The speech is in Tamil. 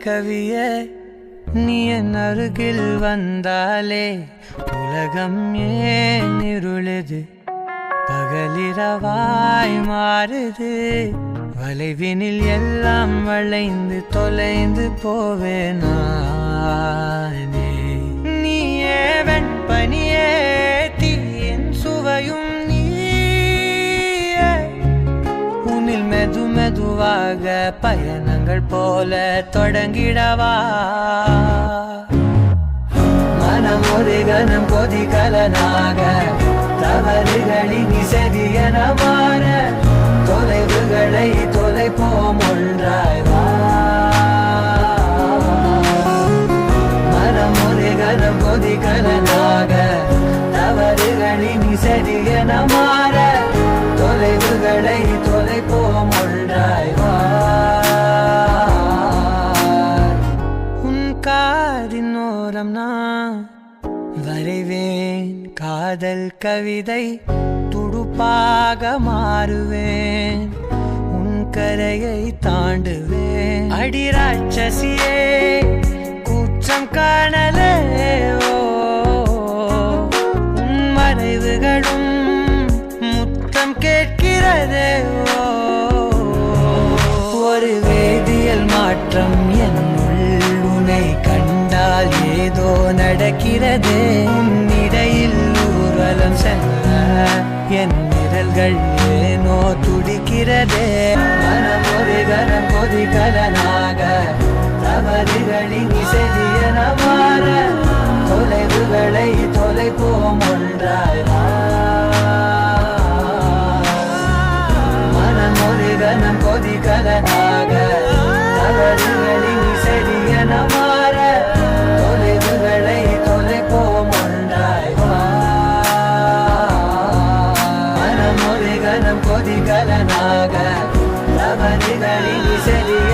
கவியே நீ என் அருகில் வந்தாலே உலகம் ஏன் இருளுது பகலிரவாய் மாறுது வளைவினில் எல்லாம் வளைந்து தொலைந்து போவேனானே நீயே வெண்பனியே தீயின் சுவையும் உன்னில் மெது மெதுவாக பயணங்கள் போல தொடங்கிடவா மனம் ஒரு கணம் கொதிகலனாக தவறுகளின் செவியன மாற தொலைவுகளை தொலைப்போம் ஒன்றாய் வா மனம் ஒரு கணம் கொதிகலனாக தவறுகளின் செவியன மாற தொலைவுகளை தொலைப்போம் ஒன்றாய் வா உன் காதின் ஓரம் நான் வரைவேன் காதல் கவிதை துடுப்பாக மாறுவேன் உன் கரையை தாண்டுவேன் அடி ராட்சசியே கூச்சம் காணலே உன் மறைவுகளும் முத்தம் கேட்கிறதே ஒரு வேதியியல் மாற்றம் என்னுள் உன்னை கண்டால் ஏதோ நடக்கிறதே இடையில் ஊர்வலம் செல்ல என் விரல்கள் ஏனோ துடிக்கிறதே மனம் ஒரு கணம் கொதிகலனாக தவறுகளின் செவியன மாற தொலைவுகளை தொலைப்போம் ஒன்றாய் வா மனம் ஒரு கணம் கொதிகலனாக தவறுகளின் செவியன மாற தொலைவுகளை தொலைப்போம் ஒன்றாய் வா மனம் ஒரு கணம் கொதிகலனாக தவறுகளின் செவிய